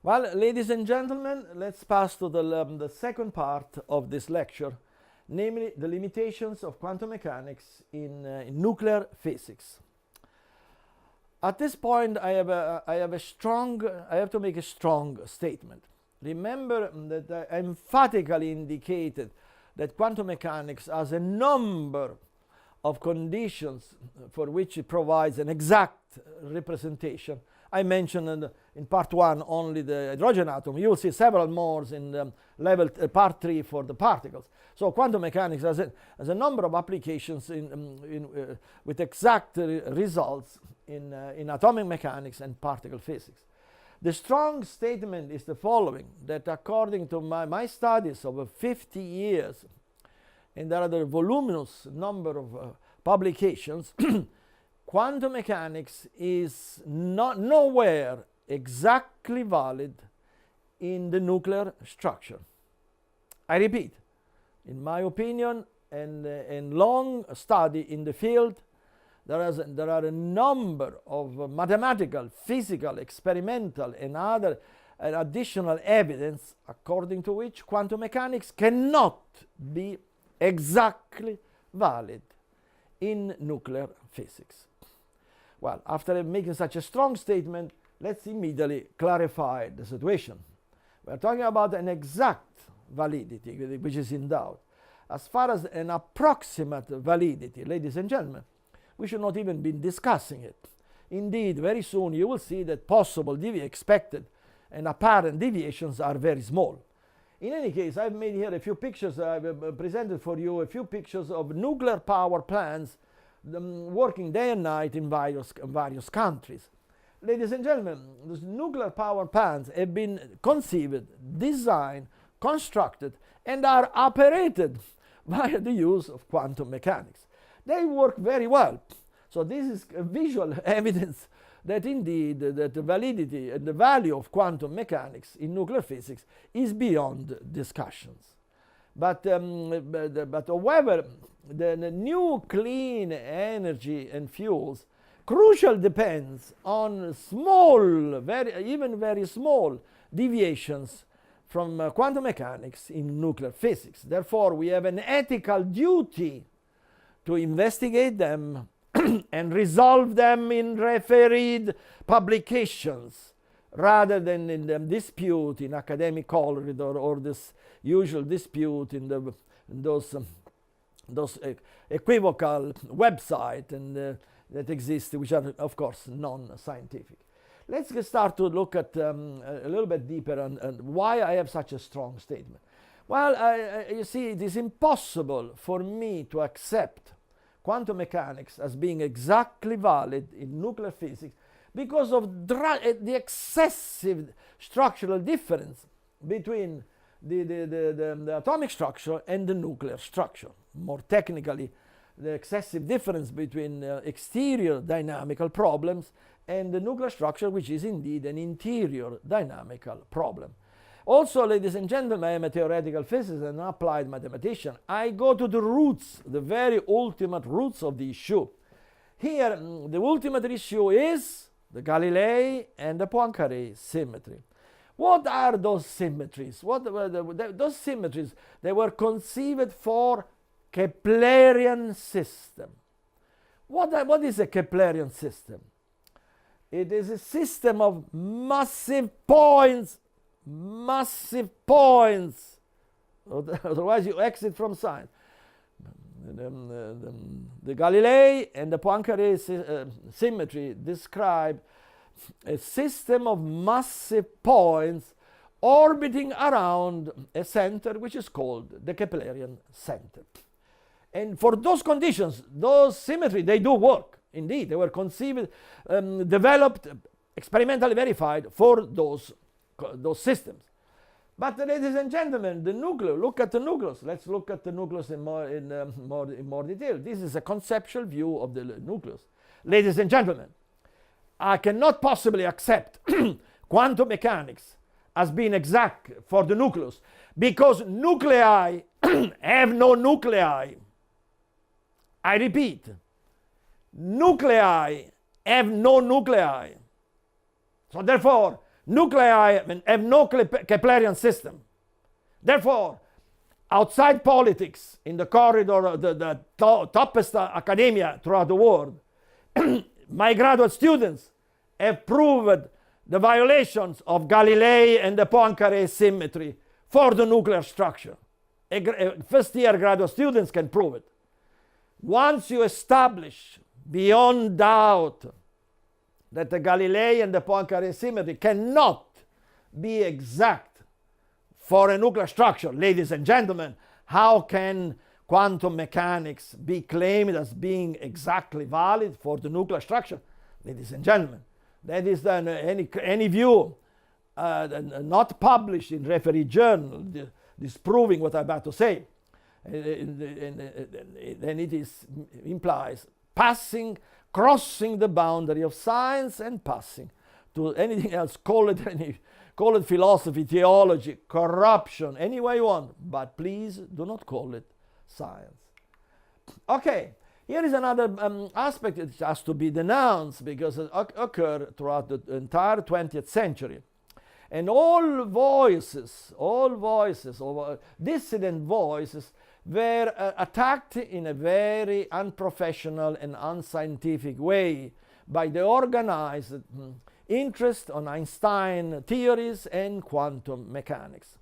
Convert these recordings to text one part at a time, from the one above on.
Well, ladies and gentlemen, let's pass to the second part of this lecture, namely the limitations of quantum mechanics in nuclear physics. At this point, I have to make a strong statement. Remember that I emphatically indicated that quantum mechanics has a number of conditions for which it provides an exact representation. I mentioned in part 1 only the hydrogen atom. You will see several more in part 3 for the particles. So quantum mechanics has a number of applications with exact results in atomic mechanics and particle physics. The strong statement is the following, that according to my studies over 50 years, and there are a voluminous number of publications, quantum mechanics is nowhere exactly valid in the nuclear structure. I repeat, in my opinion and long study in the field, there are a number of mathematical, physical, experimental, and other additional evidence according to which quantum mechanics cannot be exactly valid in nuclear physics. Well, after making such a strong statement, let's immediately clarify the situation. We're talking about an exact validity, which is in doubt. As far as an approximate validity, ladies and gentlemen, we should not even be discussing it. Indeed, very soon you will see that possible expected and apparent deviations are very small. In any case, I've made here a few pictures. I've presented for you a few pictures of nuclear power plants working day and night in various countries. Ladies and gentlemen, these nuclear power plants have been conceived, designed, constructed, and are operated via the use of quantum mechanics. They work very well. So this is visual evidence that indeed that the validity and the value of quantum mechanics in nuclear physics is beyond discussions. But however, the new clean energy and fuels crucial depends on small, even very small deviations from quantum mechanics in nuclear physics. Therefore, we have an ethical duty to investigate them and resolve them in refereed publications rather than in the dispute in academic corridor or this usual dispute in those equivocal websites that exist, which are of course non-scientific. Let's start to look at a little bit deeper on why I have such a strong statement. Well, you see, it is impossible for me to accept quantum mechanics as being exactly valid in nuclear physics because of the excessive structural difference between the atomic structure and the nuclear structure. More technically, the excessive difference between exterior dynamical problems and the nuclear structure, which is indeed an interior dynamical problem. Also, ladies and gentlemen, I am a theoretical physicist and an applied mathematician. I go to the roots, the very ultimate roots of the issue. Here, the ultimate issue is the Galilei and the Poincaré symmetry. What are those symmetries? Those symmetries, they were conceived for Keplerian system. What is a Keplerian system? It is a system of massive points, otherwise you exit from science. The Galilei and the Poincaré symmetry describe a system of massive points orbiting around a center which is called the Keplerian center. And for those conditions, those symmetry, they do work. Indeed, they were conceived, developed, experimentally verified for those systems. But ladies and gentlemen, the nucleus, look at the nucleus. Let's look at the nucleus in more detail. This is a conceptual view of the nucleus. Ladies and gentlemen, I cannot possibly accept quantum mechanics as being exact for the nucleus because nuclei have no nuclei. I repeat, nuclei have no nuclei. So therefore, nuclei have no Keplerian system. Therefore, outside politics, in the corridor of the toppest academia throughout the world, my graduate students have proved the violations of Galilei and the Poincare symmetry for the nuclear structure. First-year graduate students can prove it. Once you establish beyond doubt that the Galilei and the Poincare symmetry cannot be exact for a nuclear structure, ladies and gentlemen, how can quantum mechanics be claimed as being exactly valid for the nuclear structure? Ladies and gentlemen, that is any view not published in referee journal disproving what I'm about to say. Then it implies crossing the boundary of science and passing to anything else, call it philosophy, theology, corruption, any way you want, but please do not call it science. Okay, here is another aspect that has to be denounced because it occurred throughout the entire 20th century. And all voices, dissident voices, were attacked in a very unprofessional and unscientific way by the organized interest on Einstein theories and quantum mechanics.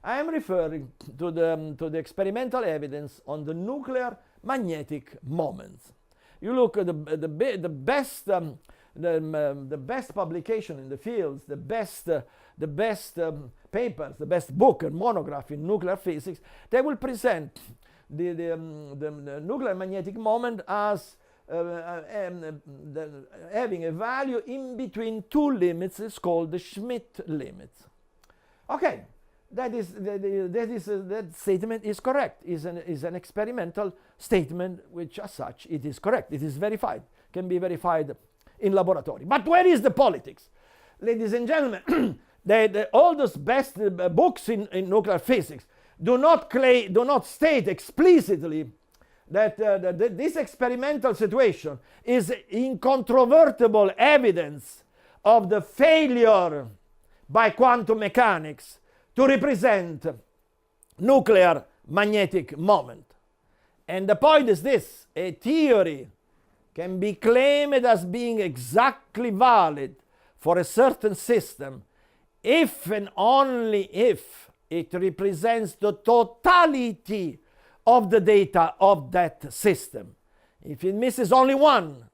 I am referring to the experimental evidence on the nuclear magnetic moments. You look at the best publication in the fields, the best papers, the best book and monograph in nuclear physics, they will present the nuclear magnetic moment as having a value in between two limits. It's called the Schmidt limits. Okay, that statement is correct. Is an experimental statement, which as such it is correct. It is verified, can be verified in laboratory. But where is the politics? Ladies and gentlemen, all those best books in nuclear physics do not state explicitly that this experimental situation is incontrovertible evidence of the failure by quantum mechanics to represent nuclear magnetic moment. And the point is this: a theory can be claimed as being exactly valid for a certain system if and only if it represents the totality of the data of that system. If it misses only one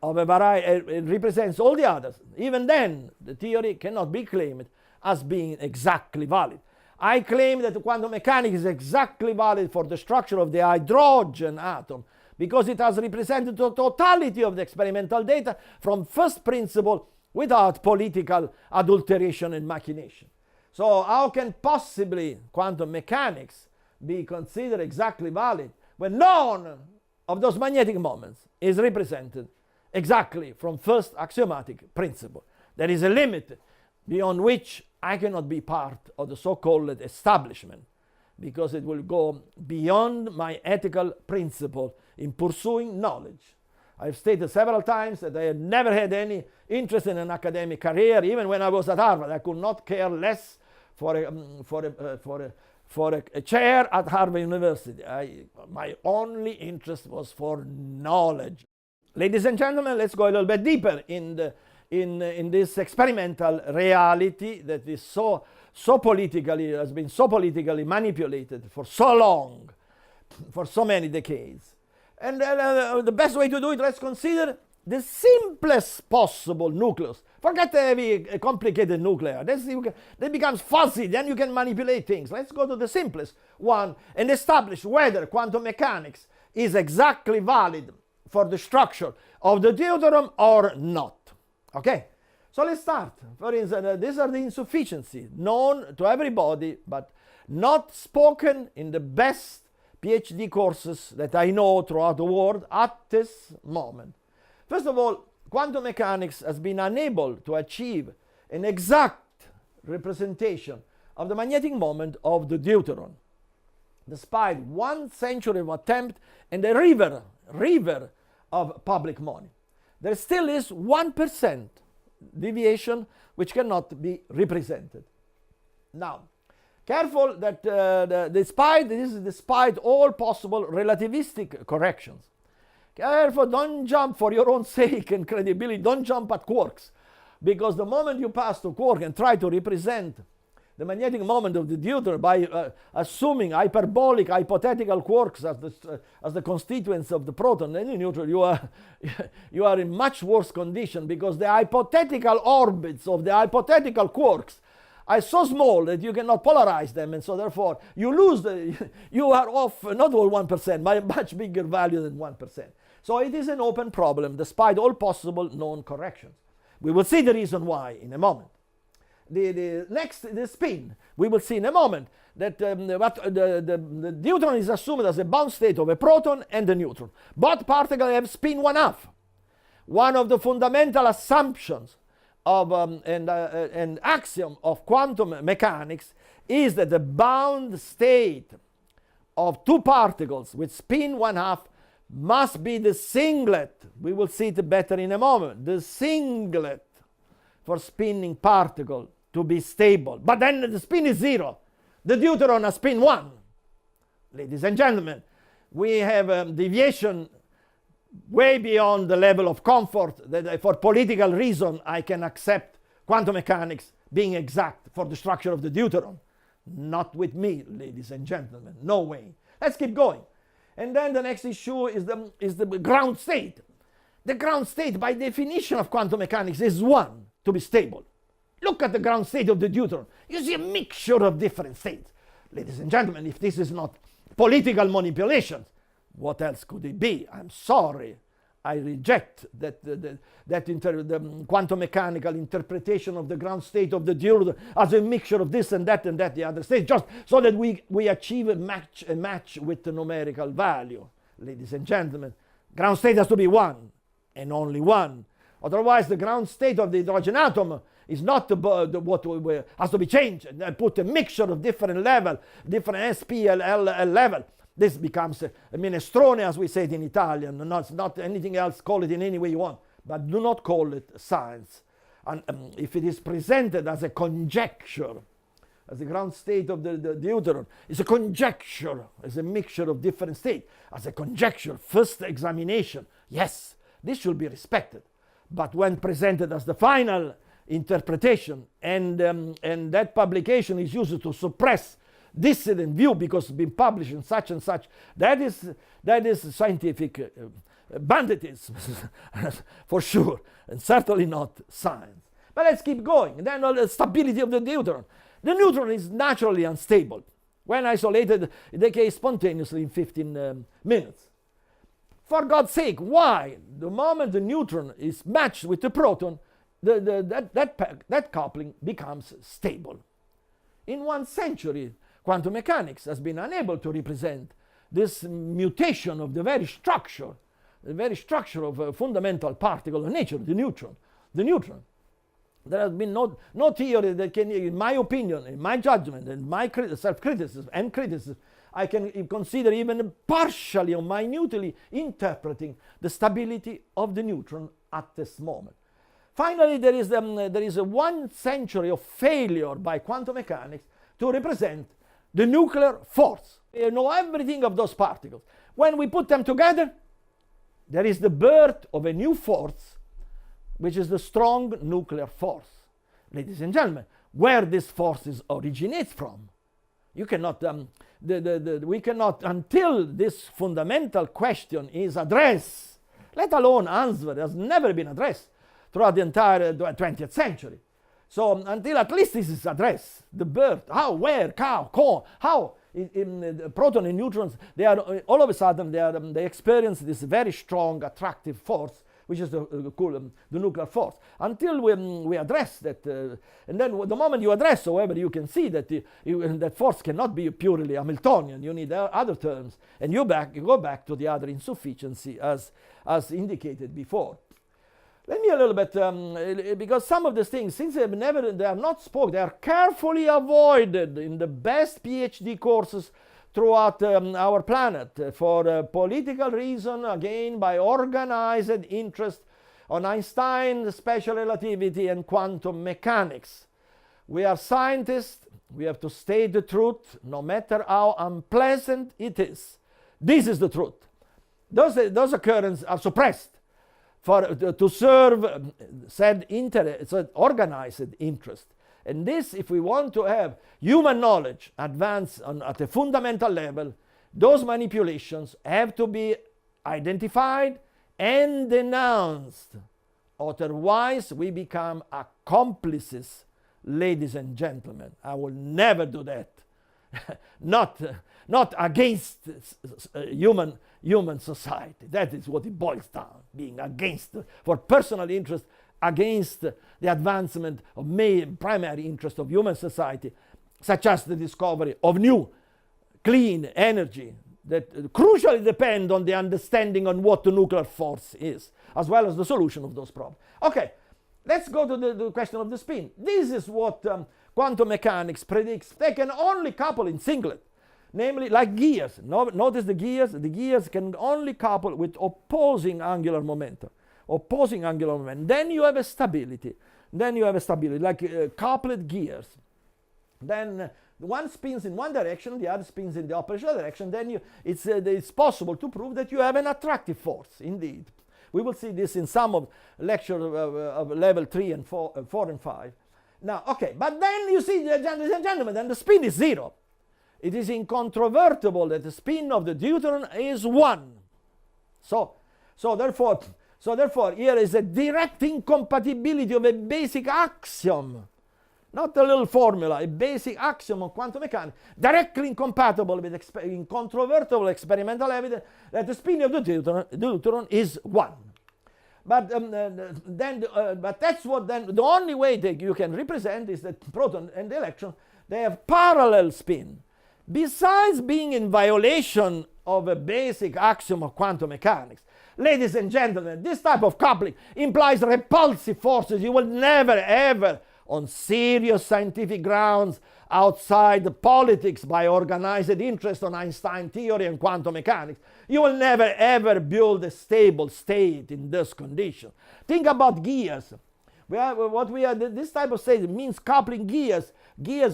of a variety, it represents all the others, even then the theory cannot be claimed as being exactly valid. I claim that quantum mechanics is exactly valid for the structure of the hydrogen atom because it has represented the totality of the experimental data from first principle without political adulteration and machination. So how can possibly quantum mechanics be considered exactly valid when none of those magnetic moments is represented exactly from first axiomatic principle? There is a limit beyond which I cannot be part of the so-called establishment because it will go beyond my ethical principle in pursuing knowledge. I've stated several times that I had never had any interest in an academic career. Even when I was at Harvard, I could not care less for a chair at Harvard University. My only interest was for knowledge. Ladies and gentlemen, let's go a little bit deeper in this experimental reality that is has been so politically manipulated for so long, for so many decades. And the best way to do it, let's consider the simplest possible nucleus. Forget the heavy, complicated nuclear. That becomes fuzzy, then you can manipulate things. Let's go to the simplest one and establish whether quantum mechanics is exactly valid for the structure of the deuterium or not. Okay, so let's start. For instance, these are the insufficiencies known to everybody, but not spoken in the best PhD courses that I know throughout the world at this moment. First of all, quantum mechanics has been unable to achieve an exact representation of the magnetic moment of the deuteron. Despite 1 century of attempt and a river of public money, there still is 1% deviation which cannot be represented. Now, careful that despite all possible relativistic corrections. Careful, don't jump for your own sake and credibility, don't jump at quarks. Because the moment you pass to quark and try to represent the magnetic moment of the deuteron by assuming hyperbolic, hypothetical quarks as the constituents of the proton and the neutron, you are in much worse condition, because the hypothetical orbits of the hypothetical quarks are so small that you cannot polarize them, and so therefore you are off not all 1%, by a much bigger value than 1%. So it is an open problem despite all possible known corrections. We will see the reason why in a moment. The spin, we will see in a moment that the deuteron is assumed as a bound state of a proton and a neutron. Both particles have spin 1/2. One of the fundamental assumptions of an axiom of quantum mechanics is that the bound state of two particles with spin 1/2 must be the singlet. We will see it better in a moment. The singlet for spinning particle to be stable. But then the spin is 0. The deuteron has spin 1. Ladies and gentlemen, we have a deviation way beyond the level of comfort that for political reason I can accept quantum mechanics being exact for the structure of the deuteron. Not with me, ladies and gentlemen. No way. Let's keep going. And then the next issue is the ground state. The ground state, by definition of quantum mechanics, is 1 to be stable. Look at the ground state of the deuteron. You see a mixture of different states. Ladies and gentlemen, if this is not political manipulation, what else could it be? I'm sorry. I reject the quantum mechanical interpretation of the ground state of the deuteron as a mixture of this and that the other state, just so that we achieve a match with the numerical value. Ladies and gentlemen, ground state has to be 1 and only 1. Otherwise, the ground state of the hydrogen atom is not what has to be changed and put a mixture of different level, different SP, L level. This becomes a minestrone, as we say it in Italian. Not anything else. Call it in any way you want, but do not call it science. And if it is presented as a conjecture, as the ground state of the deuteron, it's a conjecture, as a mixture of different states, as a conjecture, first examination, yes, this should be respected. But when presented as the final interpretation, and that publication is used to suppress dissident view because it's been published in such and such, that is scientific banditism for sure, and certainly not science. But let's keep going. And then the stability of the deuteron. The neutron is naturally unstable. When isolated, it decays spontaneously in 15 minutes. For God's sake, why? The moment the neutron is matched with the proton, that coupling becomes stable. In 1 century, quantum mechanics has been unable to represent this mutation of the very structure of a fundamental particle of nature, the neutron. There has been no theory that can, in my opinion, in my judgment, in my self-criticism and criticism, I can consider even partially or minutely interpreting the stability of the neutron at this moment. Finally, there is a 1 century of failure by quantum mechanics to represent the nuclear force. We know everything of those particles. When we put them together, there is the birth of a new force, which is the strong nuclear force. Ladies and gentlemen, where this force originates from, you cannot, we cannot, until this fundamental question is addressed, let alone answered, has never been addressed throughout the entire 20th century. So until at least this is addressed, the birth, how, where, how, in the proton and neutrons, they are all of a sudden they experience this very strong attractive force, which is the nuclear force. Until we address that, and then the moment you address, however, you can see that that force cannot be purely Hamiltonian. You need other terms, and you go back to the other insufficiency as indicated before. Let me a little bit, because some of these things, since they are not spoken, they are carefully avoided in the best PhD courses throughout our planet for political reason, again by organized interest on Einstein, special relativity, and quantum mechanics. We are scientists. We have to state the truth, no matter how unpleasant it is. This is the truth. Those occurrences are suppressed to serve said organized interest. And this, if we want to have human knowledge advance at a fundamental level, those manipulations have to be identified and denounced. Otherwise, we become accomplices, ladies and gentlemen. I will never do that. Not against human society. That is what it boils down, being against, for personal interest, against the advancement of primary interest of human society, such as the discovery of new clean energy that crucially depend on the understanding on what the nuclear force is, as well as the solution of those problems. Okay, let's go to the question of the spin. This is what quantum mechanics predicts. They can only couple in singlet, namely like gears. Notice the gears. The gears can only couple with opposing angular momentum. Then you have a stability. Like coupled gears. Then one spins in one direction, the other spins in the opposite direction. Then it's possible to prove that you have an attractive force, indeed. We will see this in some of lectures of level 3 and 4 and 5. Now, okay, but then you see, ladies and gentlemen, then the spin is 0. It is incontrovertible that the spin of the deuteron is 1. So therefore, here is a direct incompatibility of a basic axiom, not a little formula, a basic axiom of quantum mechanics, directly incompatible with incontrovertible experimental evidence that the spin of the deuteron is 1. But that's what then the only way that you can represent is that proton and the electron, they have parallel spin. Besides being in violation of a basic axiom of quantum mechanics, ladies and gentlemen, this type of coupling implies repulsive forces you will never ever, on serious scientific grounds outside the politics by organized interest on Einstein theory and quantum mechanics, you will never ever build a stable state in this condition. Think about gears. This type of state means coupling gears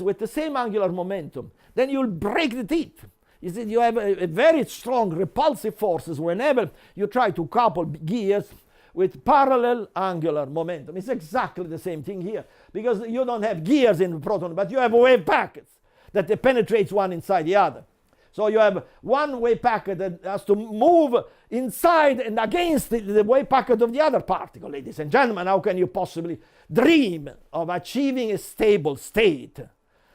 with the same angular momentum. Then you'll break the teeth. You see, you have a very strong repulsive forces whenever you try to couple gears with parallel angular momentum. It's exactly the same thing here, because you don't have gears in the proton, but you have wave packets that penetrates one inside the other. So you have one wave packet that has to move inside and against the wave packet of the other particle. Ladies and gentlemen, how can you possibly dream of achieving a stable state?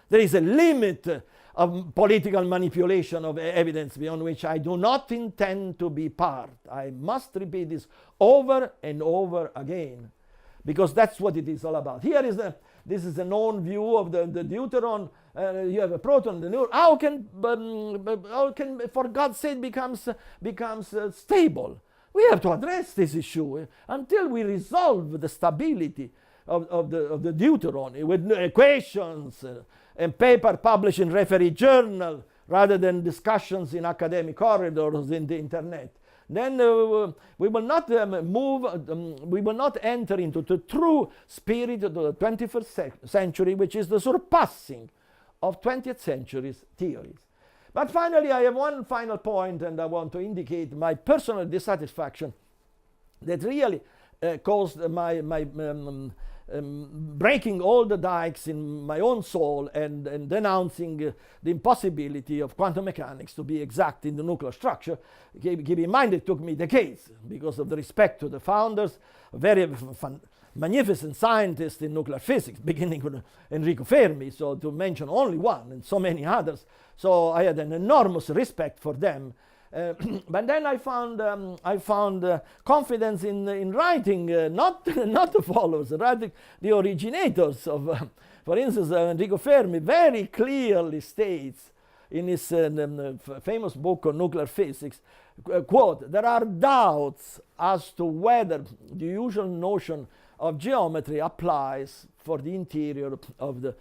There is a limit of political manipulation of evidence beyond which I do not intend to be part. I must repeat this over and over again, because that's what it is all about. This is a known view of the deuteron. You have a proton, the neuron. How can, for God's sake, becomes stable? We have to address this issue until we resolve the stability of the deuteron with equations and paper published in referee journal rather than discussions in academic corridors in the internet. Then we will not we will not enter into the true spirit of the 21st century, which is the surpassing of 20th century's theories. But finally, I have one final point, and I want to indicate my personal dissatisfaction that really caused my breaking all the dikes in my own soul and denouncing the impossibility of quantum mechanics to be exact in the nuclear structure. Keep in mind it took me decades because of the respect to the founders, very magnificent scientists in nuclear physics, beginning with Enrico Fermi, so to mention only one, and so many others. So I had an enormous respect for them. But then I found confidence in writing, not the followers, writing the originators of, for instance, Enrico Fermi very clearly states in his famous book on nuclear physics, quote, "There are doubts as to whether the usual notion of geometry applies for the interior of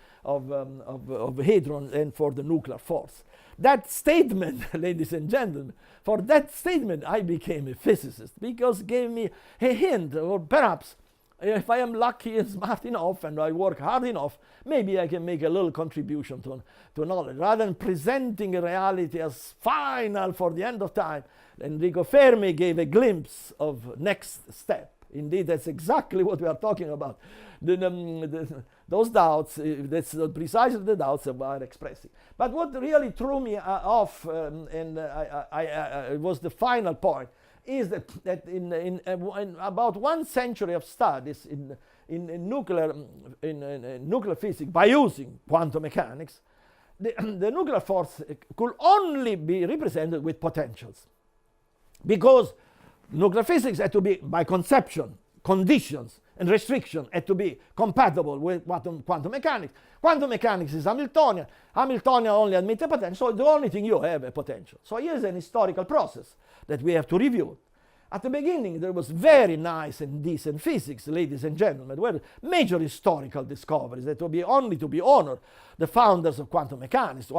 hadron and for the nuclear force." that statement, ladies and gentlemen, for that statement I became a physicist, because it gave me a hint, or perhaps if I am lucky and smart enough and I work hard enough, maybe I can make a little contribution to knowledge. Rather than presenting a reality as final for the end of time, Enrico Fermi gave a glimpse of next step. Indeed, that's exactly what we are talking about. Those doubts, that's precisely the doubts that we are expressing. But what really threw me off, it was the final point, is that in about 1 century of studies in nuclear physics, by using quantum mechanics, the nuclear force could only be represented with potentials, because nuclear physics had to be, by conception, conditions and restriction, had to be compatible with quantum mechanics. Quantum mechanics is Hamiltonian. Hamiltonian only admits a potential, so the only thing you have a potential. So here's an historical process that we have to review. At the beginning, there was very nice and decent physics, ladies and gentlemen, were major historical discoveries that will be only to be honored. The founders of quantum mechanics,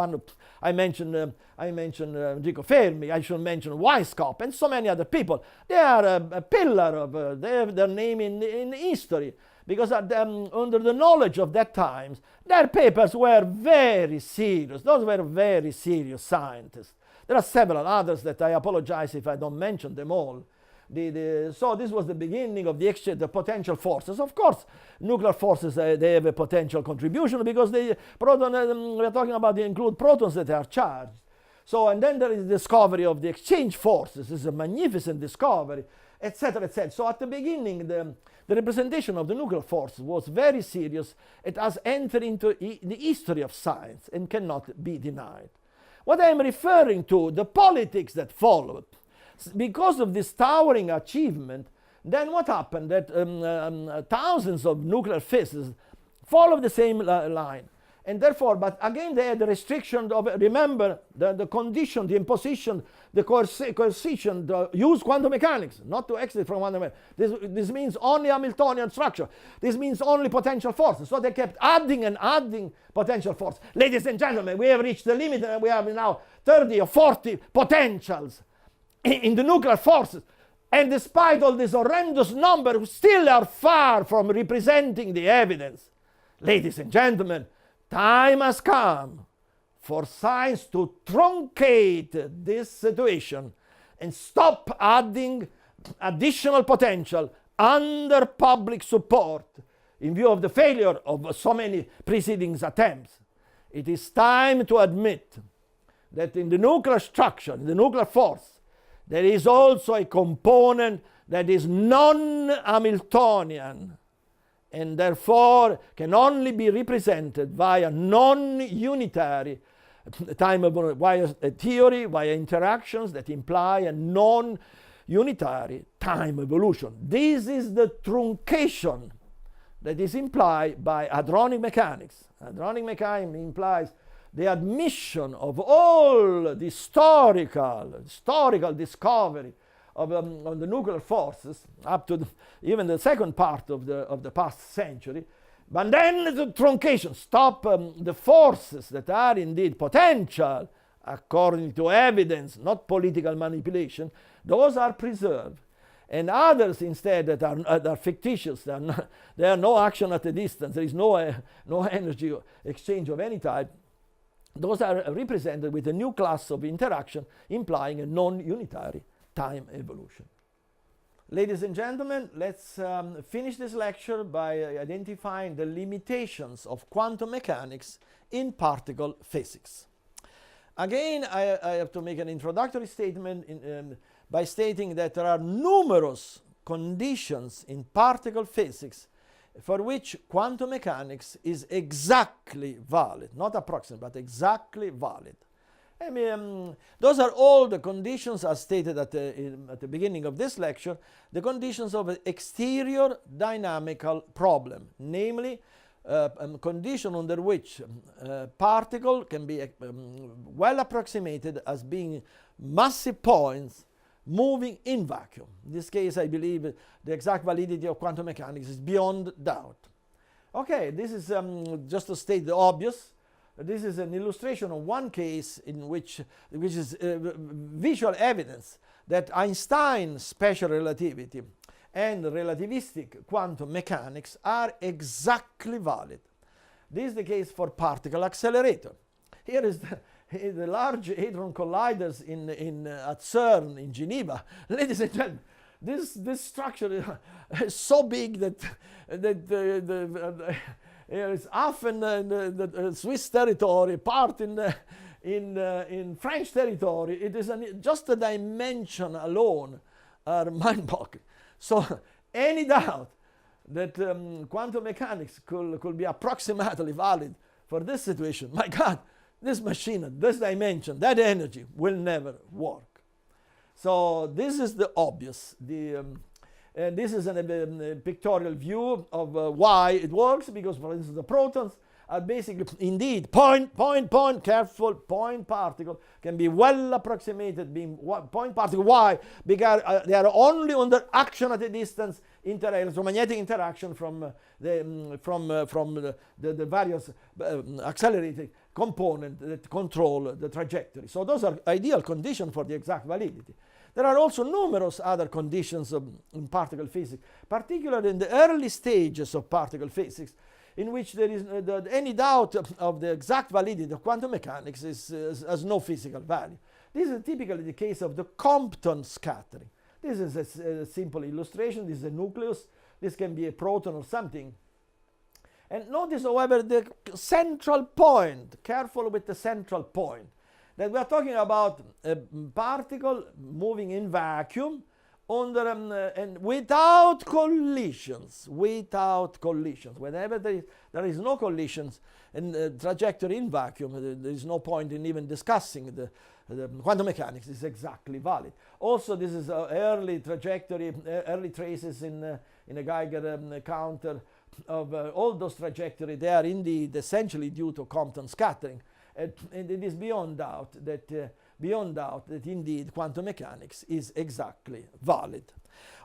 I mentioned Enrico Fermi, I should mention Weishaupt, and so many other people. They are a pillar of, they have their name in history, because under the knowledge of that times, their papers were very serious. Those were very serious scientists. There are several others that I apologize if I don't mention them all. So this was the beginning of the exchange, the potential forces. Of course, nuclear forces, they have a potential contribution, because we are talking about, they include protons that are charged. So, and then there is the discovery of the exchange forces. This is a magnificent discovery, etc., etc. So at the beginning, the representation of the nuclear force was very serious. It has entered into the history of science and cannot be denied. What I am referring to, the politics that followed, because of this towering achievement, then what happened? That thousands of nuclear physicists followed the same line. And therefore, but again, they had the restriction of, remember, the condition, the imposition, the coercion to use quantum mechanics, not to exit from quantum mechanics. This means only Hamiltonian structure. This means only potential forces. So they kept adding and adding potential force. Ladies and gentlemen, we have reached the limit, and we have now 30 or 40 potentials in the nuclear forces, and despite all this horrendous number, we still are far from representing the evidence. Ladies and gentlemen, time has come for science to truncate this situation and stop adding additional potential under public support in view of the failure of so many preceding attempts. It is time to admit that in the nuclear structure, in the nuclear force, there is also a component that is non-Hamiltonian, and therefore can only be represented via non-unitary time evolution, via a theory, via interactions that imply a non-unitary time evolution. This is the truncation that is implied by hadronic mechanics. Hadronic mechanics implies the admission of all the historical discovery of the nuclear forces up to even the second part of the past century, but then the truncation, stop the forces that are indeed potential according to evidence, not political manipulation. Those are preserved, and others instead that are fictitious. There are no action at a distance. There is no energy exchange of any type. Those are represented with a new class of interaction implying a non-unitary time evolution. Ladies and gentlemen, let's finish this lecture by identifying the limitations of quantum mechanics in particle physics. Again, I have to make an introductory statement by stating that there are numerous conditions in particle physics for which quantum mechanics is exactly valid, not approximate, but exactly valid. I mean, those are all the conditions as stated at the beginning of this lecture, the conditions of an exterior dynamical problem, namely condition under which particle can be well approximated as being massive points moving in vacuum. In this case, I believe the exact validity of quantum mechanics is beyond doubt. Okay, this is just to state the obvious. this is an illustration of one case in which is visual evidence that Einstein's special relativity and relativistic quantum mechanics are exactly valid. This is the case for particle accelerator. Here is the Large Hadron Colliders at CERN in Geneva. Ladies and gentlemen, this structure is so big that it's half in the Swiss territory, part in French territory. It is just the dimension alone are mind-boggling. So any doubt that quantum mechanics could be approximately valid for this situation, my God, this machine, this dimension, that energy will never work. So this is the obvious. And this is a pictorial view of why it works, because, for instance, the protons are basically, indeed, point particle can be well approximated being point particle. Why? Because they are only under action at a distance, electromagnetic interaction from the various accelerated components that control the trajectory. So those are ideal conditions for the exact validity. There are also numerous other conditions in particle physics, particularly in the early stages of particle physics, in which there is any doubt of the exact validity of quantum mechanics has no physical value. This is typically the case of the Compton scattering. This is a simple illustration. This is a nucleus. This can be a proton or something. And notice, however, the central point. Careful with the central point. That we are talking about a particle moving in vacuum under and without collisions. Whenever there is no collisions and trajectory in vacuum, there is no point in even discussing the quantum mechanics is exactly valid. Also, this is early trajectory, early traces in a Geiger counter of all those trajectories. They are indeed essentially due to Compton scattering. And it is beyond doubt that indeed quantum mechanics is exactly valid.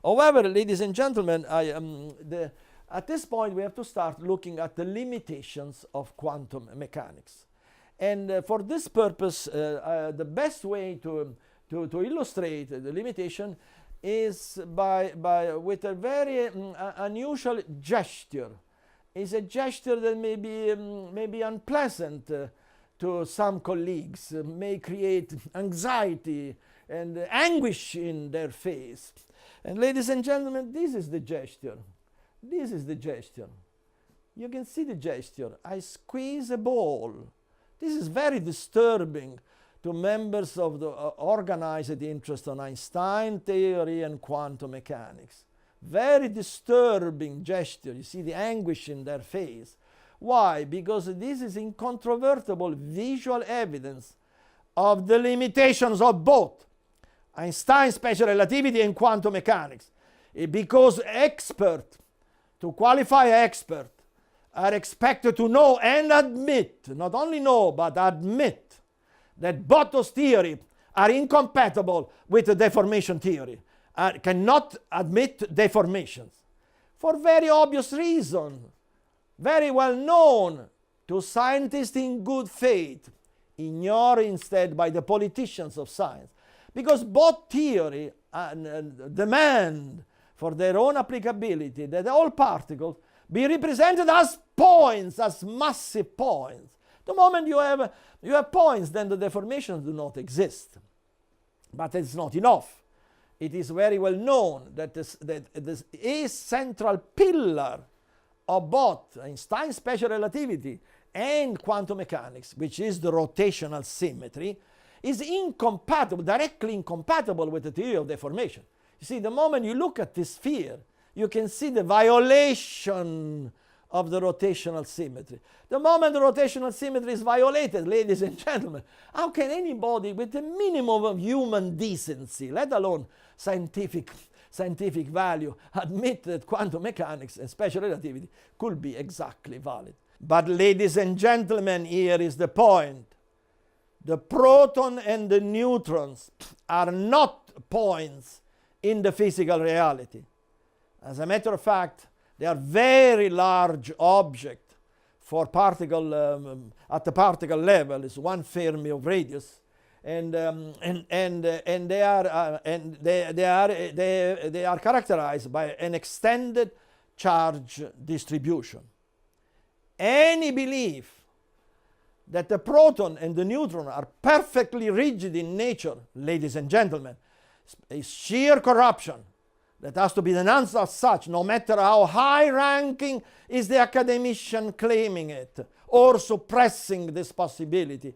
However, ladies and gentlemen, at this point we have to start looking at the limitations of quantum mechanics. And for this purpose, the best way to illustrate the limitation is with a very unusual gesture. It's a gesture that may be unpleasant to some colleagues, may create anxiety and anguish in their face. And ladies and gentlemen, this is the gesture. This is the gesture. You can see the gesture. I squeeze a ball. This is very disturbing to members of the organized interest on Einstein theory and quantum mechanics. Very disturbing gesture. You see the anguish in their face. Why? Because this is incontrovertible visual evidence of the limitations of both Einstein's special relativity and quantum mechanics. Because to qualify expert, are expected to know and admit, not only know, but admit that both those theories are incompatible with the deformation theory, cannot admit deformations. For very obvious reasons. Very well known to scientists in good faith, ignored instead by the politicians of science. Because both theories demand for their own applicability that all particles be represented as points, as massive points. The moment you have points, then the deformations do not exist. But it's not enough. It is very well known that a central pillar of both Einstein's special relativity and quantum mechanics, which is the rotational symmetry, is incompatible, directly incompatible with the theory of deformation. You see, the moment you look at this sphere, you can see the violation of the rotational symmetry. The moment the rotational symmetry is violated, ladies and gentlemen, how can anybody with the minimum of human decency, let alone scientific value, admit that quantum mechanics and special relativity could be exactly valid? But ladies and gentlemen, here is the point. The proton and the neutrons are not points in the physical reality. As a matter of fact, they are very large objects, for particle at the particle level is 1 Fermi of radius, and they are characterized by an extended charge distribution. Any belief that the proton and the neutron are perfectly rigid in nature, ladies and gentlemen, is sheer corruption that has to be denounced as such, no matter how high-ranking is the academician claiming it or suppressing this possibility,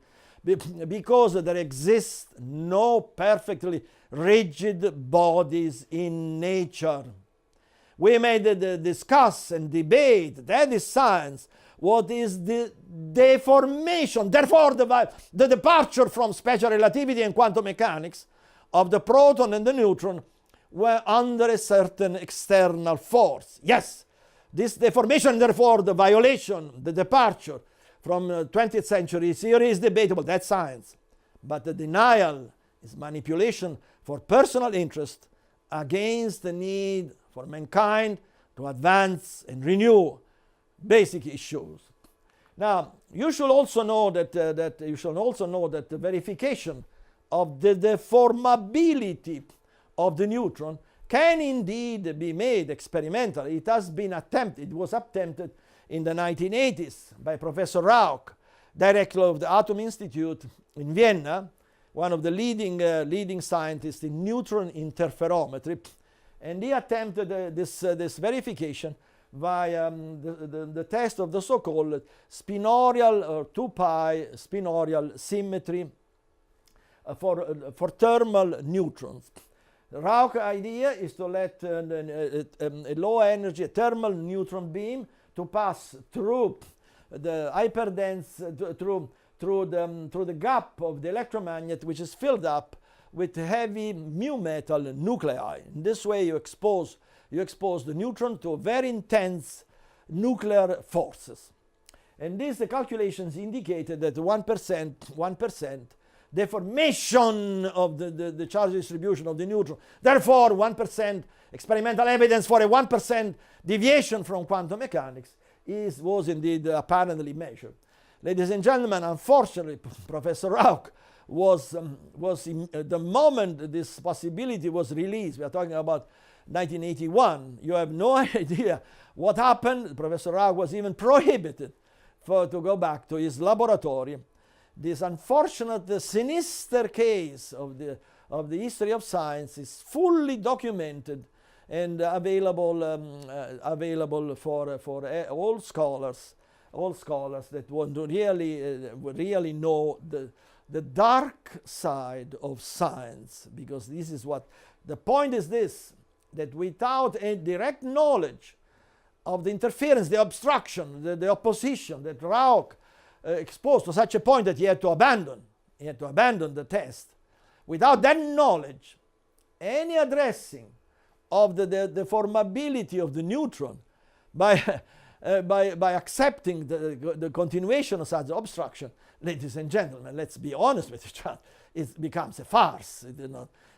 because there exist no perfectly rigid bodies in nature. We may discuss and debate, that is science, what is the deformation, therefore the departure from special relativity and quantum mechanics of the proton and the neutron were under a certain external force. Yes, this deformation, therefore the violation, the departure from 20th century theory is debatable, that's science. But the denial is manipulation for personal interest against the need for mankind to advance and renew basic issues. Now, you should also know that the verification of the deformability of the neutron can indeed be made experimentally. It has been attempted. It was attempted in the 1980s by Professor Rauch, director of the Atom Institute in Vienna, one of the leading scientists in neutron interferometry, and he attempted this verification via the test of the so-called spinorial or 2-pi spinorial symmetry for thermal neutrons. The Rauch idea is to let a low energy thermal neutron beam to pass through the hyperdense through the gap of the electromagnet, which is filled up with heavy mu metal nuclei. In this way you expose the neutron to very intense nuclear forces. And these calculations indicated that 1% deformation of the charge distribution of the neutron. Therefore, 1% experimental evidence for a 1% deviation from quantum mechanics was indeed apparently measured. Ladies and gentlemen, unfortunately, Professor Rauch the moment this possibility was released, we are talking about 1981, you have no idea what happened. Professor Rauch was even prohibited to go back to his laboratory. This unfortunate, sinister case of the history of science is fully documented and available for all scholars that want to really know the dark side of science, because this is what the point is, this, that without a direct knowledge of the interference, the obstruction, the opposition that Rauch exposed to such a point that he had to abandon the test. Without that knowledge, any addressing of the deformability of the neutron by accepting the continuation of such obstruction, ladies and gentlemen, let's be honest with each other, it becomes a farce.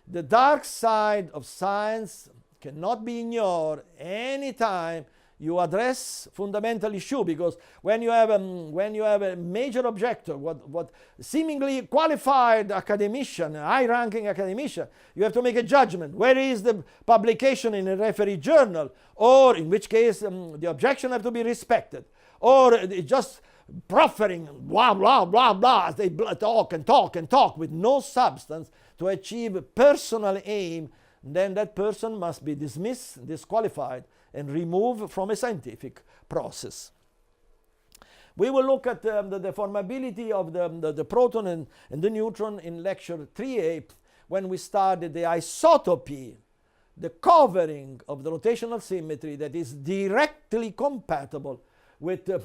The dark side of science cannot be ignored any time you address fundamental issue, because when you have a major objector, what seemingly qualified academician, high-ranking academician, you have to make a judgment. Where is the publication in a referee journal, or in which case the objection have to be respected, or it's just proffering blah blah blah blah as they talk and talk and talk with no substance to achieve personal aim. Then that person must be dismissed, disqualified, and removed from a scientific process. We will look at the deformability of the proton and the neutron in lecture 3A, when we started the isotopy, the covering of the rotational symmetry that is directly compatible with the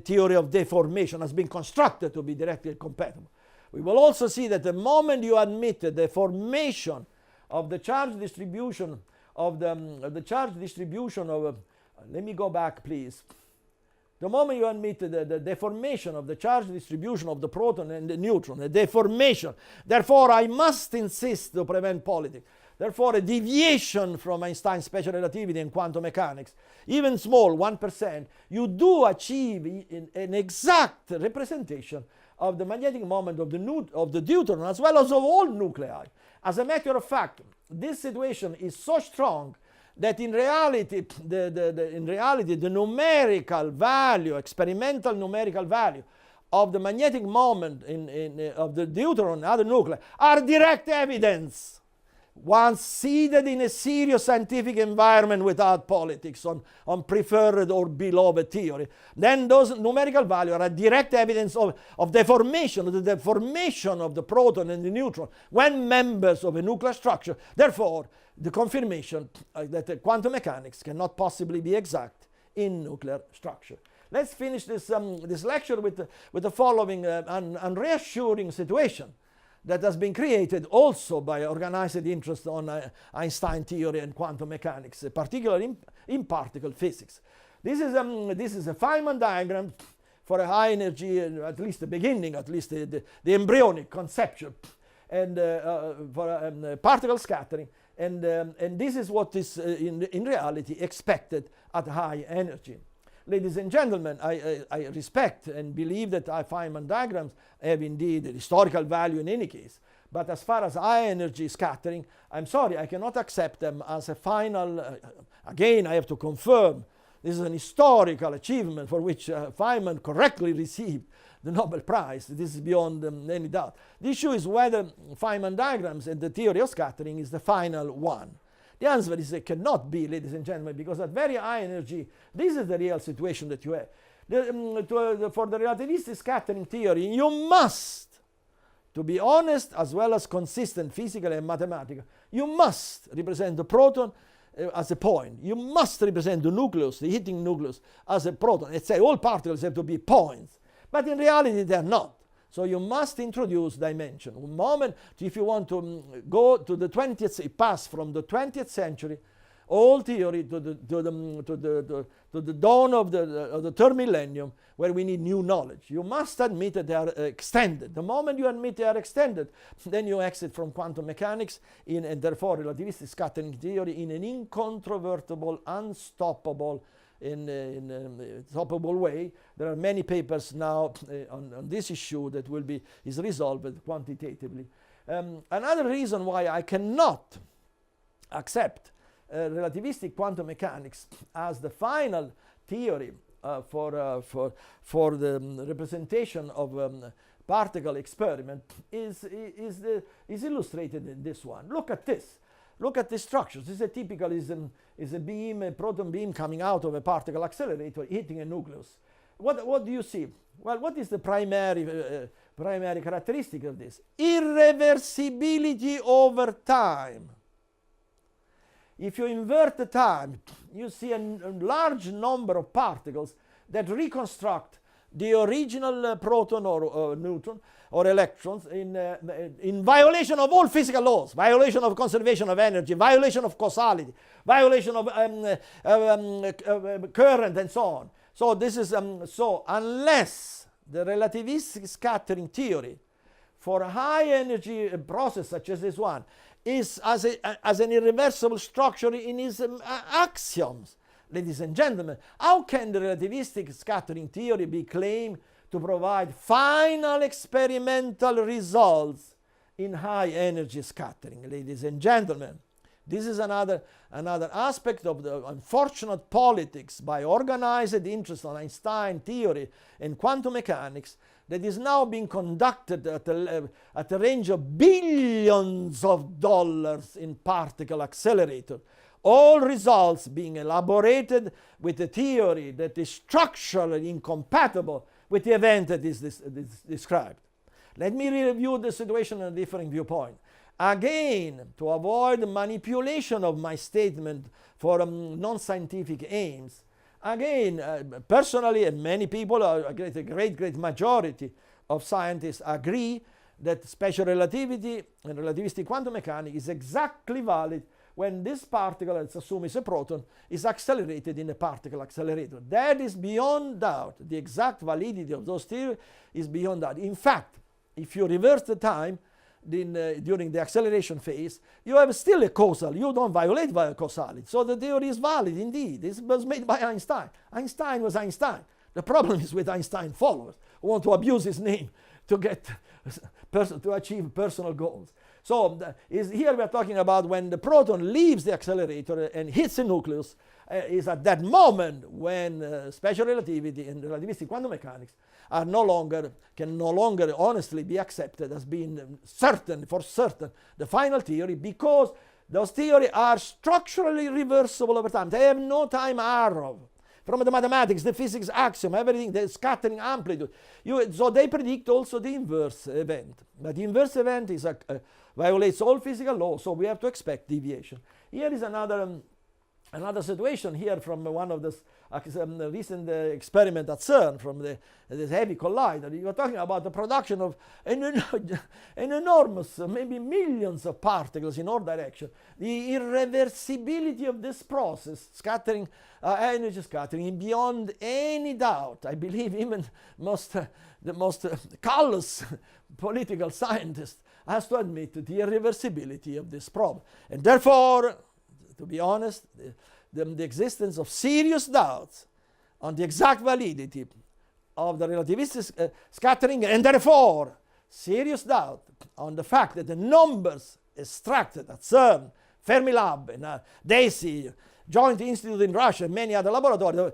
theory of deformation, has been constructed to be directly compatible. We will also see that the moment you admit the formation of the charge distribution of let me go back, please. The moment you admit the deformation of the charge distribution of the proton and the neutron, the deformation, therefore I must insist to prevent politics. Therefore, a deviation from Einstein's special relativity and quantum mechanics, even small, 1%, you do achieve an exact representation of the magnetic moment of the deuteron as well as of all nuclei. As a matter of fact, this situation is so strong that in reality, the numerical value, experimental numerical value of the magnetic moment of the deuteron and other nuclei are direct evidence. Once seeded in a serious scientific environment without politics on preferred or beloved theory, then those numerical values are a direct evidence of the formation of the proton and the neutron when members of a nuclear structure. Therefore, the confirmation that quantum mechanics cannot possibly be exact in nuclear structure. Let's finish this lecture with the following reassuring situation that has been created also by organized interest on Einstein theory and quantum mechanics, particularly in particle physics. This is a Feynman diagram for a high energy, at least the beginning, at least the embryonic conception, and for particle scattering, and this is what is in reality expected at high energy. Ladies and gentlemen, I respect and believe that Feynman diagrams have indeed a historical value in any case. But as far as high energy scattering, I'm sorry, I cannot accept them as a final. Again, I have to confirm this is an historical achievement for which Feynman correctly received the Nobel Prize. This is beyond any doubt. The issue is whether Feynman diagrams and the theory of scattering is the final one. The answer is it cannot be, ladies and gentlemen, because at very high energy, this is the real situation that you have. For the relativistic scattering theory, you must, to be honest as well as consistent physically and mathematically, you must represent the proton as a point. You must represent the nucleus, the heating nucleus, as a proton. Let's say all particles have to be points. But in reality, they're not. So you must introduce dimension. One moment, if you want to go to the 20th, pass from the 20th century, all theory to the dawn of the third millennium, where we need new knowledge. You must admit that they are extended. The moment you admit they are extended, then you exit from quantum mechanics and therefore relativistic scattering theory in an incontrovertible, unstoppable, stoppable way. There are many papers now on this issue that is resolved quantitatively. Another reason why I cannot accept relativistic quantum mechanics as the final theory for the representation of particle experiment is illustrated in this one. Look at this. Look at the structures. This is a typical is a beam, a proton beam coming out of a particle accelerator hitting a nucleus. What do you see? Well, what is the primary characteristic of this? Irreversibility over time. If you invert the time, you see a large number of particles that reconstruct the original proton or neutron or electrons in violation of all physical laws, violation of conservation of energy, violation of causality, violation of current, and so on. So this is so unless the relativistic scattering theory for a high energy process such as this one is as an irreversible structure in its axioms. Ladies and gentlemen, how can the relativistic scattering theory be claimed to provide final experimental results in high energy scattering? Ladies and gentlemen, this is another aspect of the unfortunate politics by organized interest on Einstein theory and quantum mechanics that is now being conducted at a range of billions of dollars in particle accelerator. All results being elaborated with a theory that is structurally incompatible with the event that is described. Let me review the situation in a different viewpoint. Again, to avoid manipulation of my statement for non-scientific aims, again, personally, and many people, a great majority of scientists agree that special relativity and relativistic quantum mechanics is exactly valid when this particle, let's assume is a proton, is accelerated in a particle accelerator. That is beyond doubt. The exact validity of those theories is beyond doubt. In fact, if you reverse the time, during the acceleration phase, you have still a causal. You don't violate causality. So the theory is valid indeed. It was made by Einstein. Einstein was Einstein. The problem is with Einstein followers who want to abuse his name to to achieve personal goals. So here we are talking about when the proton leaves the accelerator and hits the nucleus, is at that moment when special relativity and relativistic quantum mechanics can no longer honestly be accepted as being for certain the final theory, because those theories are structurally reversible over time. They have no time error. From the mathematics, the physics axiom, everything, the scattering amplitude. So they predict also the inverse event. But the inverse event violates all physical laws, so we have to expect deviation. Here is another situation here from one of the recent experiment at CERN from this heavy collider. You are talking about the production of an enormous, maybe millions of particles in all directions. The irreversibility of this process, scattering, energy scattering, is beyond any doubt. I believe even the most callous political scientist has to admit the irreversibility of this problem. And therefore, to be honest, the existence of serious doubts on the exact validity of the relativistic scattering, and therefore serious doubt on the fact that the numbers extracted at CERN, Fermilab, and DESY, Joint Institute in Russia, and many other laboratories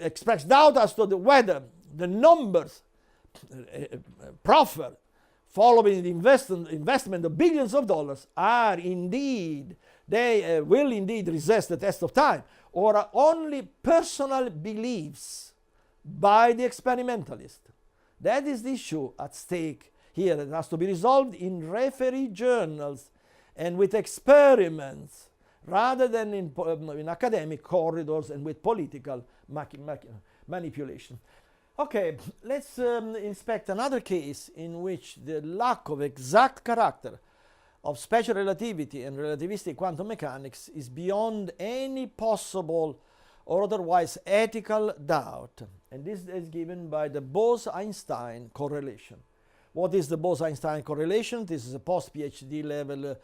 express doubt as to whether the numbers proffered following the investment of billions of dollars are indeed, they will indeed resist the test of time, or are only personal beliefs by the experimentalist. That is the issue at stake here. It has to be resolved in referee journals and with experiments, rather than in academic corridors and with political manipulation. Okay, let's inspect another case in which the lack of exact character of special relativity and relativistic quantum mechanics is beyond any possible or otherwise ethical doubt. And this is given by the Bose-Einstein correlation. What is the Bose-Einstein correlation? This is a post-PhD level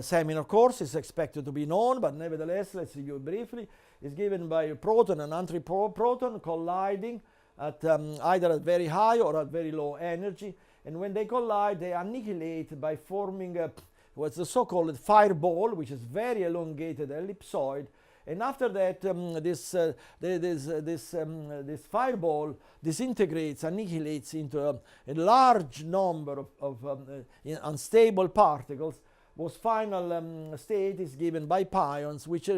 seminar course. It's expected to be known, but nevertheless, let's review it briefly. It's given by a proton and antiproton colliding at either at very high or at very low energy. And when they collide, they annihilate by forming what's the so-called fireball, which is very elongated ellipsoid. And after that, this fireball disintegrates, annihilates into a large number of unstable particles, whose final state is given by pions, which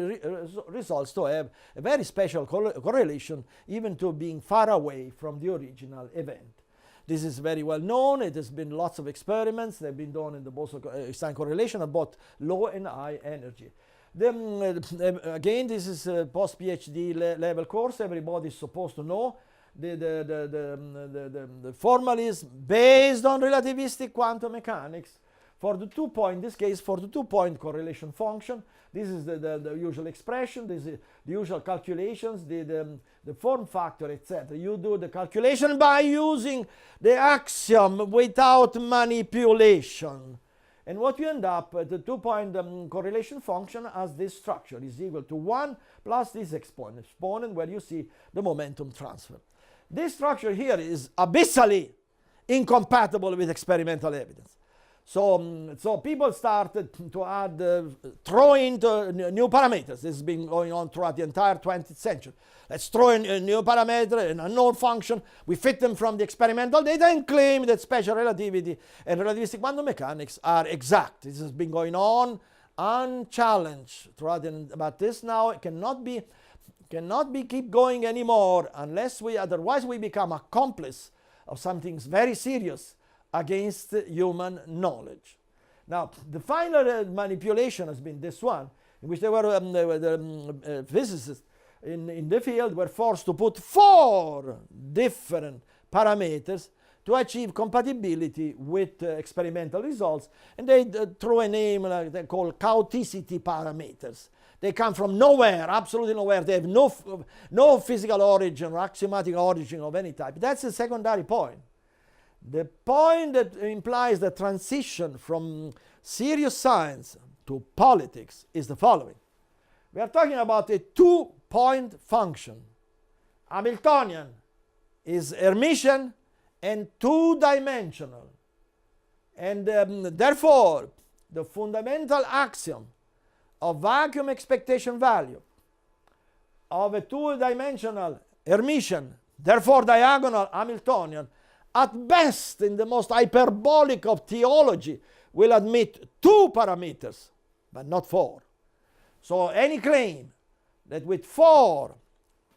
results to have a very special correlation, even to being far away from the original event. This is very well known. It has been lots of experiments. They've been done in the Bose-Einstein correlation at both low and high energy. Again, this is a post-PhD level course. Everybody is supposed to know the formalism based on relativistic quantum mechanics. For the 2-point, in this case, for the 2-point correlation function, this is the usual expression, this is the usual calculations, the form factor, etc. You do the calculation by using the axiom without manipulation. And what you end up, the 2-point correlation function as this structure is equal to 1 plus this exponent where you see the momentum transfer. This structure here is abyssally incompatible with experimental evidence. So people started to add, throw into new parameters. This has been going on throughout the entire 20th century. Let's throw in a new parameter, an unknown function. We fit them from the experimental data and claim that special relativity and relativistic quantum mechanics are exact. This has been going on unchallenged throughout, but this now cannot be keep going anymore otherwise we become accomplice of something very serious against human knowledge. Now, the final manipulation has been this one, in which the physicists in the field were forced to put 4 different parameters to achieve compatibility with experimental results, and they threw a name they call chaoticity parameters. They come from nowhere, absolutely nowhere. They have no physical origin or axiomatic origin of any type. That's the secondary point. The point that implies the transition from serious science to politics is the following. We are talking about a two-point function. Hamiltonian is Hermitian and two-dimensional. And therefore, the fundamental axiom of vacuum expectation value of a two-dimensional Hermitian, therefore diagonal Hamiltonian, at best in the most hyperbolic of theology, will admit two parameters, but not four. So any claim that with four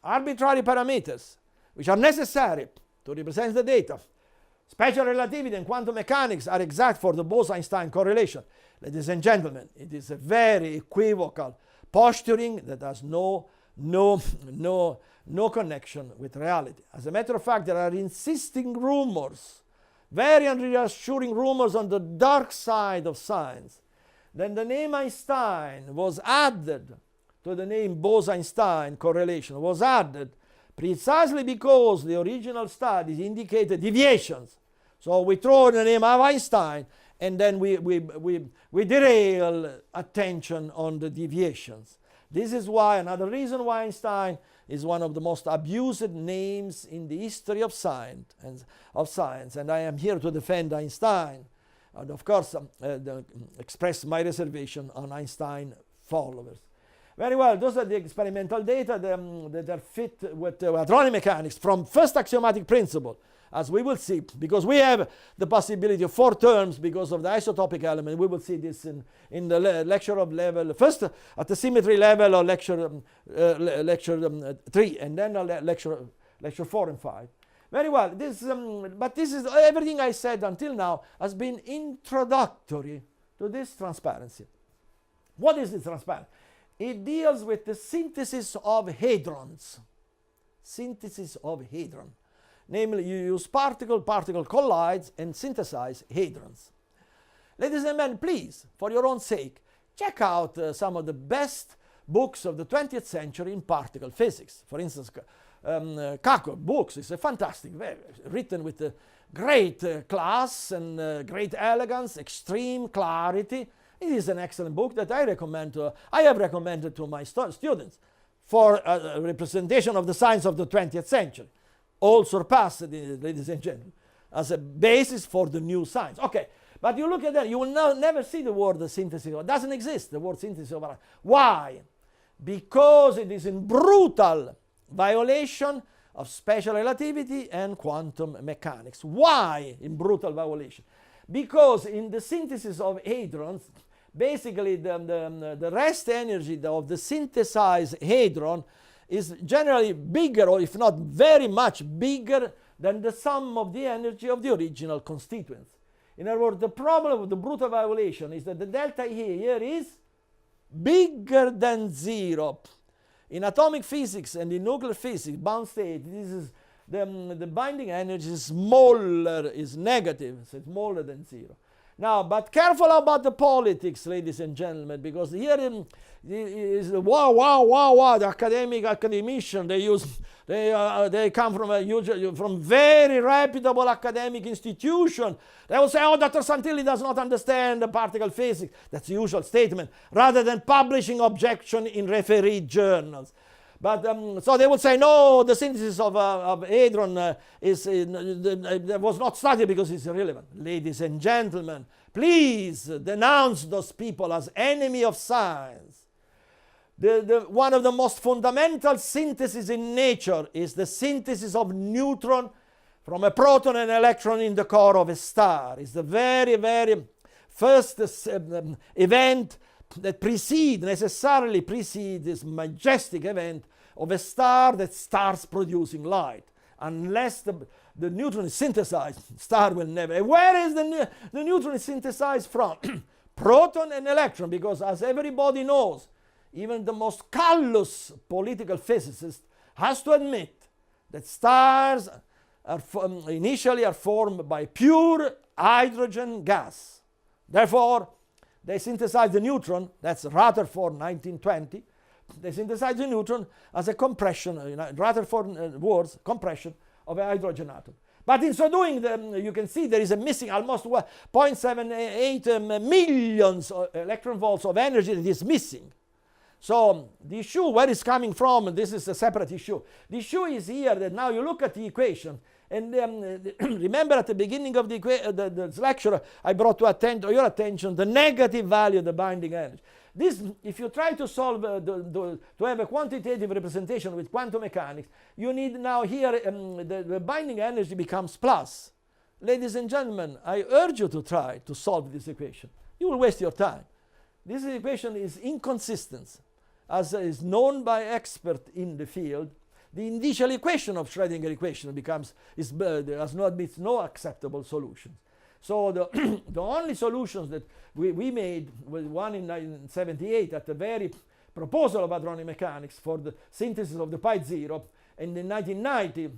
arbitrary parameters, which are necessary to represent the data, special relativity and quantum mechanics are exact for the Bose-Einstein correlation, ladies and gentlemen, it is a very equivocal posturing that has no connection with reality. As a matter of fact, there are insisting rumors, very reassuring rumors on the dark side of science. Then the name Einstein was added to the name Bose-Einstein correlation, was added precisely because the original studies indicated deviations. So we throw the name of Einstein and then we derail attention on the deviations. This is why, another reason why Einstein is one of the most abused names in the history of science, and I am here to defend Einstein, and of course express my reservation on Einstein followers. Very well, those are the experimental data that are fit with hadronic mechanics from first axiomatic principle, as we will see, because we have the possibility of four terms because of the isotopic element. We will see this in the lecture of level, first at the symmetry level of lecture 3, and then lecture 4 and 5. Very well, but this is everything I said until now has been introductory to this transparency. What is this transparency? It deals with the synthesis of hadrons. Synthesis of hadron. Namely, you use particle-particle collides and synthesize hadrons. Ladies and gentlemen, please, for your own sake, check out some of the best books of the 20th century in particle physics. For instance, Kako books is a fantastic, written with a great class and great elegance, extreme clarity. It is an excellent book that I have recommended to my students for a representation of the science of the 20th century. All surpassed, ladies and gentlemen, as a basis for the new science. Okay, but you look at that, you will never see the word synthesis. It doesn't exist, the word synthesis of light. Why? Because it is in brutal violation of special relativity and quantum mechanics. Why in brutal violation? Because in the synthesis of hadrons, basically the rest energy of the synthesized hadron is generally bigger, or if not very much bigger, than the sum of the energy of the original constituents. In other words, the problem of the brutal violation is that the delta E here is bigger than zero. In atomic physics and in nuclear physics, bound state, this is the binding energy is smaller, is negative, so it's smaller than zero. Now, but careful about the politics, ladies and gentlemen, because here is the the academician. They come from very reputable academic institution. They will say, "Oh, Dr. Santilli does not understand the particle physics." That's the usual statement, rather than publishing objection in referee journals. But so they would say, no, the synthesis of hadron was not studied because it's irrelevant. Ladies and gentlemen, please denounce those people as enemy of science. One of the most fundamental syntheses in nature is the synthesis of neutron from a proton and electron in the core of a star. It's the very, very first event that necessarily precedes this majestic event of a star that starts producing light. Unless the neutron is synthesized, star will never. Where is the neutron is synthesized from? Proton and electron, because as everybody knows, even the most callous political physicist has to admit that stars initially are formed by pure hydrogen gas. Therefore, they synthesize the neutron, that's Rutherford 1920, they synthesize the neutron as a compression, Rutherford words, compression of a hydrogen atom. But in so doing, you can see there is a missing almost 0.78 millions electron volts of energy that is missing. So the issue, where it's coming from, this is a separate issue. The issue is here that now you look at the equation, and remember at the beginning of this lecture, I brought to your attention the negative value of the binding energy. This, if you try to solve, to have a quantitative representation with quantum mechanics, you need now here, the binding energy becomes plus. Ladies and gentlemen, I urge you to try to solve this equation. You will waste your time. This equation is inconsistent, as is known by experts in the field. The initial equation of Schrödinger equation admits no acceptable solutions. So the only solutions that we made was one in 1978 at the very proposal of hadronic mechanics for the synthesis of the pi zero, and in 1990,